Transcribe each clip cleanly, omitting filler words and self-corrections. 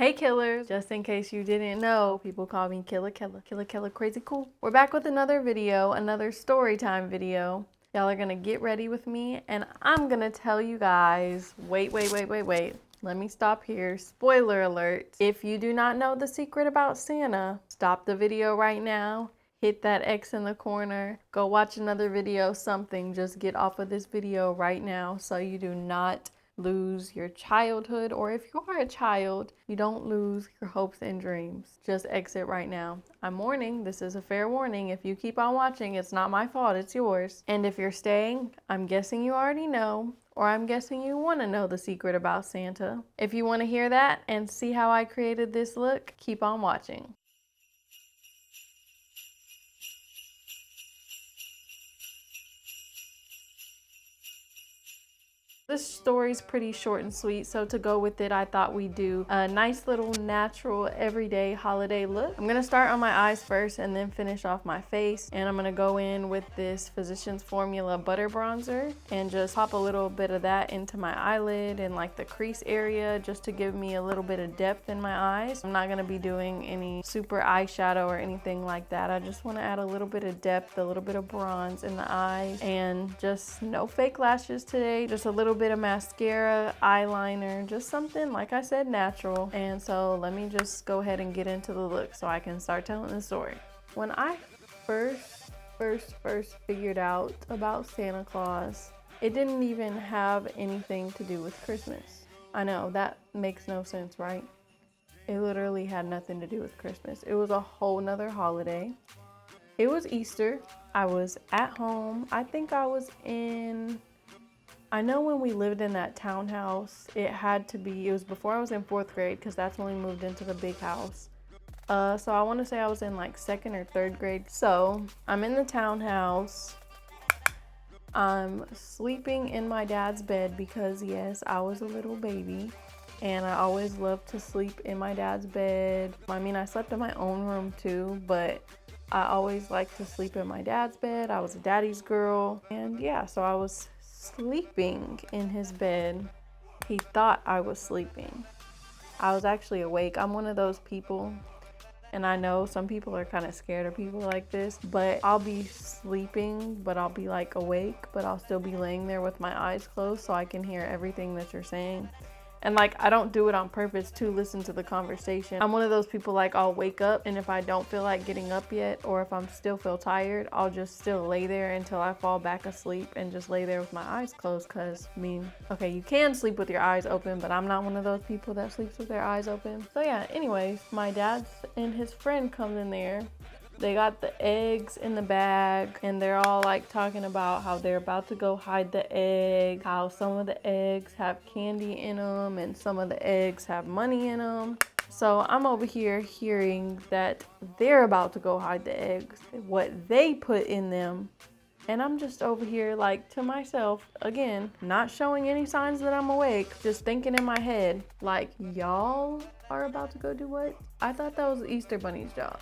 Hey killers, just in case you didn't know, people call me Killer Crazy Cool. We're back with another video, another story time video. Y'all are gonna get ready with me and I'm gonna tell you guys, wait. Let me stop here. Spoiler alert. If you do not know the secret about Santa, stop the video right now. Hit that X in the corner. Go watch another video, something. Just get off of this video right now so you do not lose your childhood, or if you are a child, you don't lose your hopes and dreams. Just exit right now. I'm warning, this is a fair warning. If you keep on watching, it's not my fault, it's yours. And if you're staying, I'm guessing you already know, or I'm guessing you want to know the secret about Santa. If you want to hear that and see how I created this look, keep on watching. This story's pretty short and sweet, so to go with it, I thought we'd do a nice little natural everyday holiday look. I'm gonna start on my eyes first and then finish off my face. And I'm gonna go in with this Physicians Formula butter bronzer and just pop a little bit of that into my eyelid and like the crease area just to give me a little bit of depth in my eyes. I'm not gonna be doing any super eyeshadow or anything like that. I just wanna add a little bit of depth, a little bit of bronze in the eyes, and just no fake lashes today, just a little bit of mascara, eyeliner, just something, like I said, natural. And so let me just go ahead and get into the look so I can start telling the story. When I first figured out about Santa Claus, it didn't even have anything to do with Christmas. I know, that makes no sense, right? It literally had nothing to do with Christmas. It was a whole nother holiday. It was Easter. I was at home. I think I was I know when we lived in that townhouse, it was before I was in 4th grade, because that's when we moved into the big house. So I want to say I was in like 2nd or 3rd grade. So I'm in the townhouse. I'm sleeping in my dad's bed because yes, I was a little baby and I always loved to sleep in my dad's bed. I mean, I slept in my own room too, but I always liked to sleep in my dad's bed. I was a daddy's girl. And yeah, so I was sleeping in his bed. He thought I was sleeping. I was actually awake. I'm one of those people, and I know some people are kind of scared of people like this, but I'll be sleeping, but I'll be like awake, but I'll still be laying there with my eyes closed so I can hear everything that you're saying. And like, I don't do it on purpose to listen to the conversation. I'm one of those people, like, I'll wake up, and if I don't feel like getting up yet, or if I'm still feel tired, I'll just still lay there until I fall back asleep and just lay there with my eyes closed. Cause I mean, okay, you can sleep with your eyes open, but I'm not one of those people that sleeps with their eyes open. So yeah, anyways, my dad and his friend comes in there. They got the eggs in the bag, and they're all like talking about how they're about to go hide the egg, how some of the eggs have candy in them and some of the eggs have money in them. So I'm over here hearing that they're about to go hide the eggs, what they put in them. And I'm just over here like to myself, again, not showing any signs that I'm awake, just thinking in my head, like, y'all are about to go do what? I thought that was the Easter Bunny's job.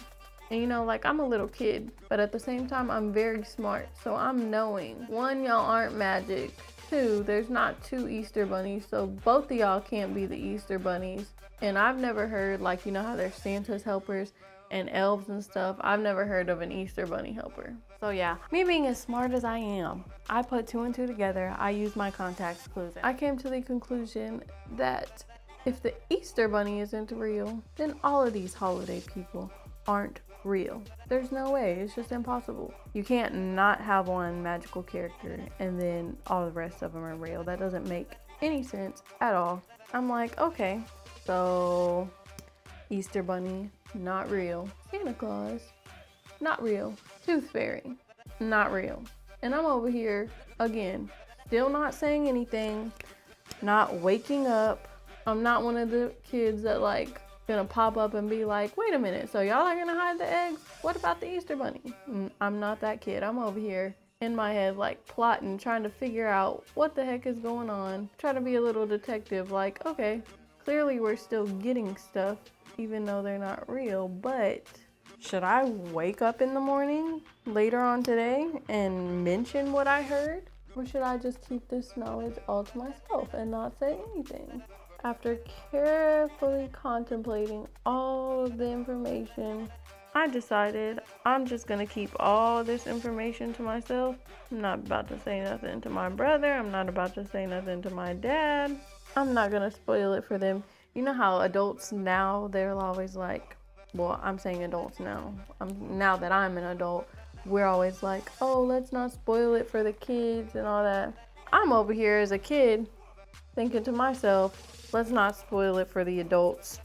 And you know, like, I'm a little kid, but at the same time, I'm very smart. So I'm knowing, 1, y'all aren't magic. 2, there's not 2 Easter bunnies, so both of y'all can't be the Easter bunnies. And I've never heard, like, you know how there's Santa's helpers and elves and stuff. I've never heard of an Easter bunny helper. So yeah, me being as smart as I am, I put 2 and 2 together. I used my context clues. I came to the conclusion that if the Easter bunny isn't real, then all of these holiday people aren't real. There's no way. It's just impossible. You can't not have one magical character and then all the rest of them are real. That doesn't make any sense at all. I'm like, okay, so Easter Bunny, not real. Santa Claus, not real. Tooth Fairy, not real. And I'm over here, again, still not saying anything, not waking up. I'm not one of the kids that like gonna pop up and be like, wait a minute, so y'all are gonna hide the eggs? What about the Easter Bunny? I'm not that kid. I'm over here in my head like plotting, trying to figure out what the heck is going on, trying to be a little detective, like, okay, clearly we're still getting stuff even though they're not real, but should I wake up in the morning later on today and mention what I heard? Or should I just keep this knowledge all to myself and not say anything? After carefully contemplating all of the information, I decided I'm just gonna keep all this information to myself. I'm not about to say nothing to my brother. I'm not about to say nothing to my dad. I'm not gonna spoil it for them. You know how adults now, they're always like, well, I'm saying adults now. Now that I'm an adult, we're always like, oh, let's not spoil it for the kids and all that. I'm over here as a kid thinking to myself, let's not spoil it for the adults.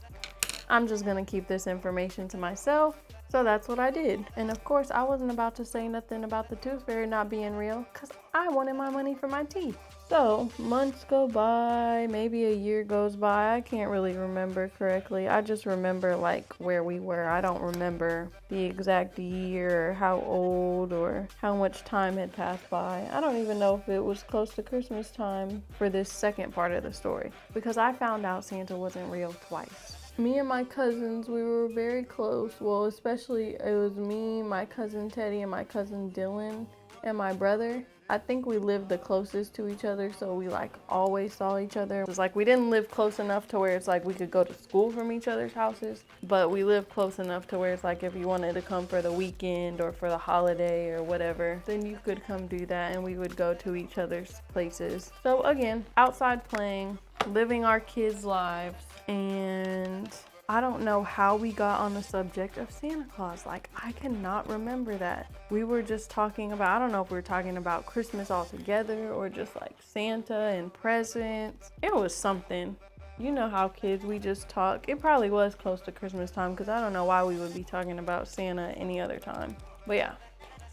I'm just gonna keep this information to myself. So that's what I did. And of course, I wasn't about to say nothing about the tooth fairy not being real because I wanted my money for my teeth. So months go by, maybe a year goes by. I can't really remember correctly. I just remember like where we were. I don't remember the exact year or how old or how much time had passed by. I don't even know if it was close to Christmas time for this second part of the story because I found out Santa wasn't real twice. Me and my cousins, we were very close. Well, especially it was me, my cousin Teddy, and my cousin Dylan, and my brother. I think we lived the closest to each other, so we like always saw each other. It was like we didn't live close enough to where it's like we could go to school from each other's houses, but we lived close enough to where it's like if you wanted to come for the weekend or for the holiday or whatever, then you could come do that and we would go to each other's places. So again, outside playing, living our kids' lives, and I don't know how we got on the subject of Santa Claus. Like, I cannot remember that. We were just talking about, I don't know if we were talking about Christmas altogether or just like Santa and presents. It was something. You know how kids, we just talk. It probably was close to Christmas time because I don't know why we would be talking about Santa any other time. But yeah.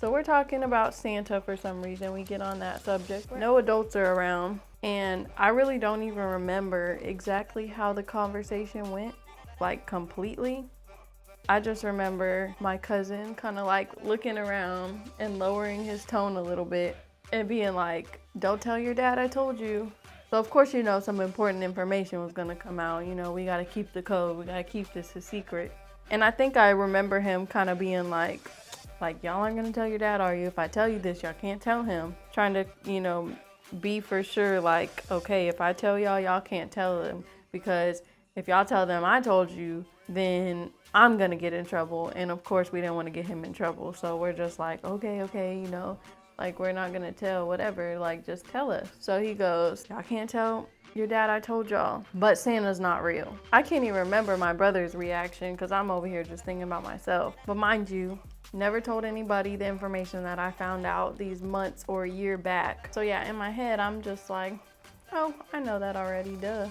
So we're talking about Santa for some reason. We get on that subject. No adults are around. And I really don't even remember exactly how the conversation went, like completely. I just remember my cousin kind of like looking around and lowering his tone a little bit and being like, don't tell your dad I told you. So of course, you know, some important information was gonna come out. You know, we gotta keep the code. We gotta keep this a secret. And I think I remember him kind of being like, y'all aren't gonna tell your dad, are you? If I tell you this, y'all can't tell him. Trying to, you know, be for sure like, okay, if I tell y'all, y'all can't tell them, because if y'all tell them I told you, then I'm gonna get in trouble. And of course we didn't want to get him in trouble, so we're just like, okay, you know, like we're not gonna tell, whatever, like just tell us. So he goes, y'all can't tell your dad I told y'all, but Santa's not real. I can't even remember my brother's reaction because I'm over here just thinking about myself. But mind you, never told anybody the information that I found out these months or a year back. So yeah, in my head, I'm just like, oh, I know that already, duh.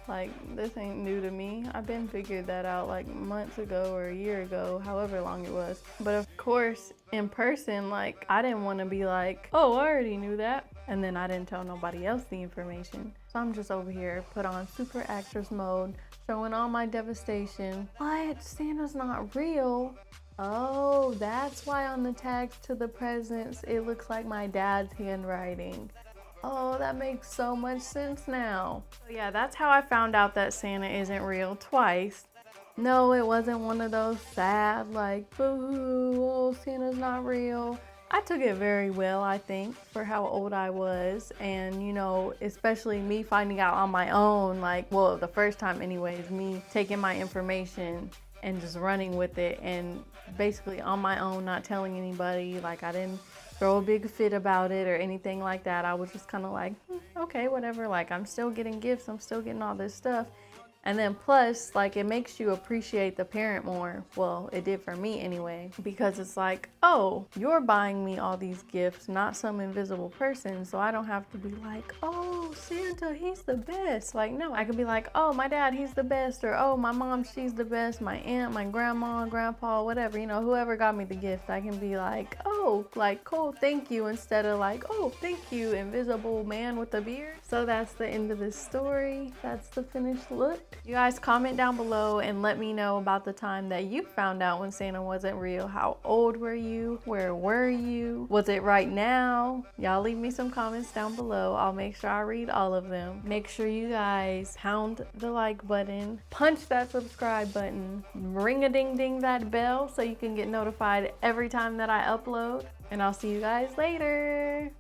Like, this ain't new to me. I've been figured that out like months ago or a year ago, however long it was. But of course, in person, like, I didn't want to be like, oh, I already knew that. And then I didn't tell nobody else the information. So I'm just over here, put on super actress mode, showing all my devastation. What? Santa's not real? Oh, that's why on the tags to the presents, it looks like my dad's handwriting. Oh, that makes so much sense now. So yeah, that's how I found out that Santa isn't real twice. No, it wasn't one of those sad, like, boo-hoo, oh, Santa's not real. I took it very well, I think, for how old I was. And, you know, especially me finding out on my own, like, well, the first time anyways, me taking my information and just running with it and basically on my own, not telling anybody. Like, I didn't throw a big fit about it or anything like that. I was just kind of like, okay, whatever. Like, I'm still getting gifts. I'm still getting all this stuff. And then plus, like, it makes you appreciate the parent more. Well, it did for me anyway, because it's like, oh, you're buying me all these gifts, not some invisible person. So I don't have to be like, oh, Santa, he's the best. Like, no, I could be like, oh, my dad, he's the best. Or, oh, my mom, she's the best. My aunt, my grandma, grandpa, whatever, you know, whoever got me the gift, I can be like, oh, like, cool, thank you. Instead of like, oh, thank you, invisible man with a beard. So that's the end of this story. That's the finished look. You guys comment down below and let me know about the time that you found out when Santa wasn't real. How old were you? Where were you? Was it right now? Y'all leave me some comments down below. I'll make sure I read all of them. Make sure you guys pound the like button, punch that subscribe button, ring-a-ding-ding that bell so you can get notified every time that I upload. And I'll see you guys later.